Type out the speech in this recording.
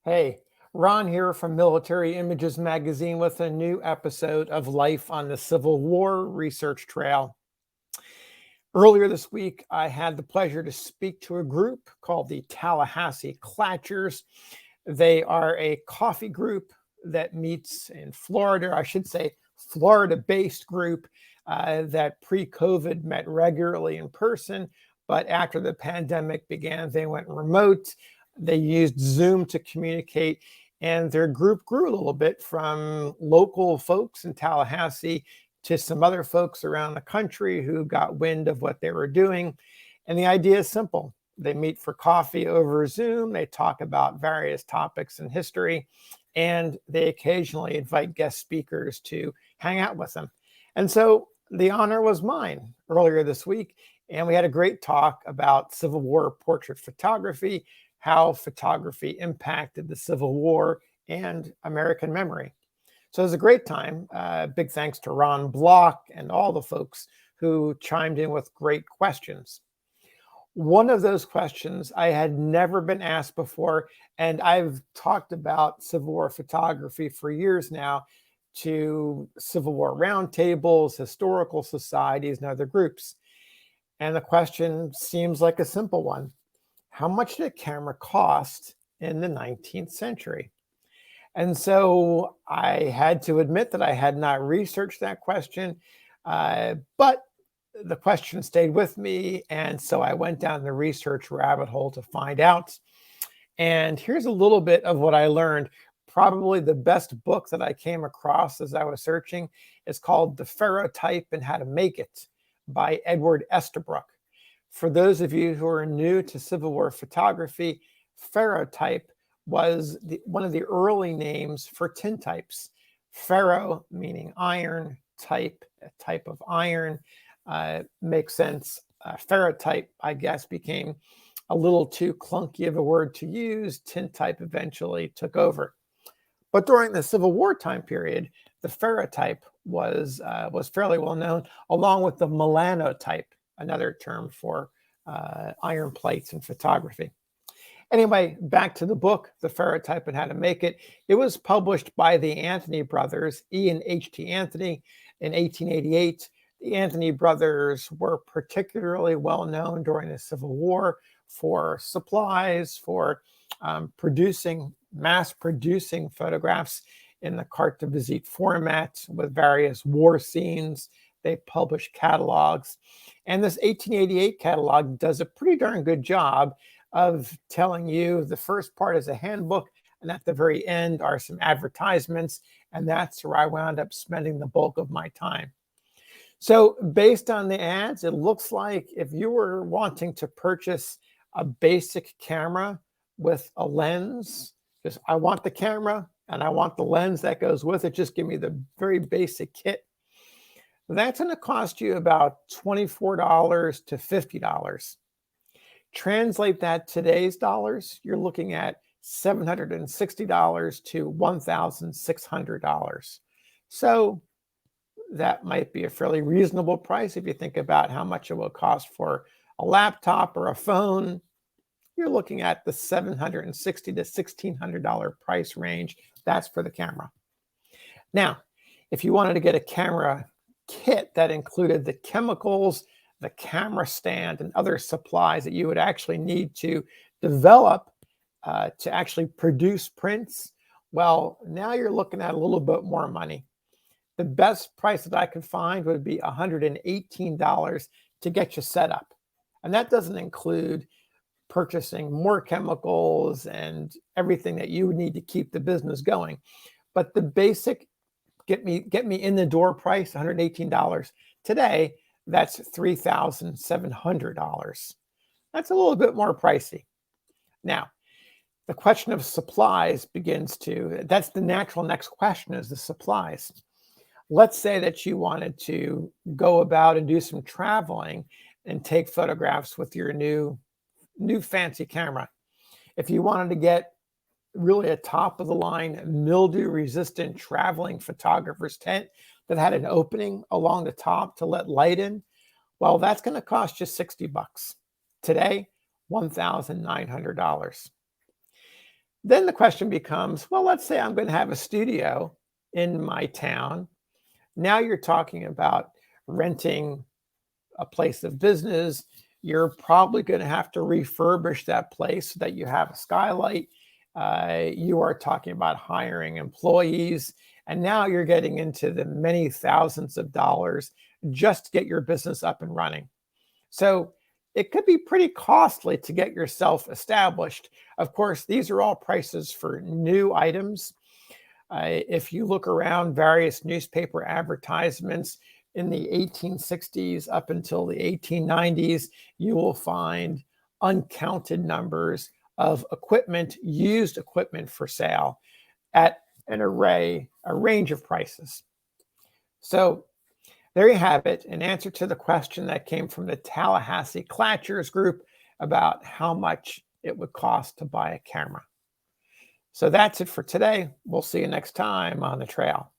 Hey, Ron here from Military Images Magazine with a new episode of Life on the Civil War Research Trail. Earlier this week, I had the pleasure to speak to a group called the Tallahassee Klatchers. They are a coffee group that meets in Florida, I should say, Florida-based group that pre-COVID met regularly in person, but after the pandemic began, they went remote. They used Zoom to communicate, and their group grew a little bit from local folks in Tallahassee to some other folks around the country who got wind of what they were doing. And the idea is simple. They meet for coffee over Zoom. They talk about various topics in history, and they occasionally invite guest speakers to hang out with them. And so the honor was mine earlier this week, and we had a great talk about Civil War portrait photography, how photography impacted the Civil War and American memory. So it was a great time. Big thanks to Ron Block and all the folks who chimed in with great questions. One of those questions I had never been asked before, and I've talked about Civil War photography for years now to Civil War roundtables, historical societies, and other groups. And the question seems like a simple one. How much did a camera cost in the 19th century? And so I had to admit that I had not researched that question, but the question stayed with me. And so I went down the research rabbit hole to find out. And here's a little bit of what I learned. Probably the best book that I came across as I was searching is called The Ferrotype and How to Make It by Edward Estabrook. For those of you who are new to Civil War photography, ferrotype was one of the early names for tintypes. Ferro meaning iron, type, a type of iron, makes sense. Ferrotype, I guess, became a little too clunky of a word to use. Tintype eventually took over. But during the Civil War time period, the ferrotype was fairly well known, along with the melanotype, another term for iron plates in photography. Anyway, back to the book, The Ferrotype and How to Make It. It was published by the Anthony brothers, E. and H.T. Anthony, in 1888. The Anthony brothers were particularly well known during the Civil War for supplies, for mass producing photographs in the carte de visite format with various war scenes. They published catalogs. And this 1888 catalog does a pretty darn good job of telling you the first part is a handbook, and at the very end are some advertisements. And that's where I wound up spending the bulk of my time. So based on the ads, it looks like if you were wanting to purchase a basic camera with a lens, just I want the camera and I want the lens that goes with it, just give me the very basic kit. That's going to cost you about $24 to $50. Translate that today's dollars, you're looking at $760 to $1,600. So that might be a fairly reasonable price if you think about how much it will cost for a laptop or a phone. You're looking at the $760 to $1,600 price range. That's for the camera. Now, if you wanted to get a camera kit that included the chemicals, the camera stand, and other supplies that you would actually need to develop to actually produce prints, well, now you're looking at a little bit more money. The best price that I could find would be $118 to get you set up. And that doesn't include purchasing more chemicals and everything that you would need to keep the business going. But the basic get me in the door price, $118. Today, that's $3,700. That's a little bit more pricey. Now, the question of supplies that's the natural next question, is the supplies. Let's say that you wanted to go about and do some traveling and take photographs with your new fancy camera. If you wanted to get really a top of the line mildew resistant traveling photographer's tent that had an opening along the top to let light in, well, that's going to cost you $60. Today, $1,900. Then the question becomes, well, let's say I'm going to have a studio in my town. Now you're talking about renting a place of business. You're probably going to have to refurbish that place so that you have a skylight. You are talking about hiring employees. And now you're getting into the many thousands of dollars just to get your business up and running. So it could be pretty costly to get yourself established. Of course, these are all prices for new items. If you look around various newspaper advertisements in the 1860s up until the 1890s, you will find uncounted numbers of equipment, used equipment for sale at a range of prices. So there you have it, an answer to the question that came from the Tallahassee Klatchers group about how much it would cost to buy a camera. So that's it for today. We'll see you next time on the trail.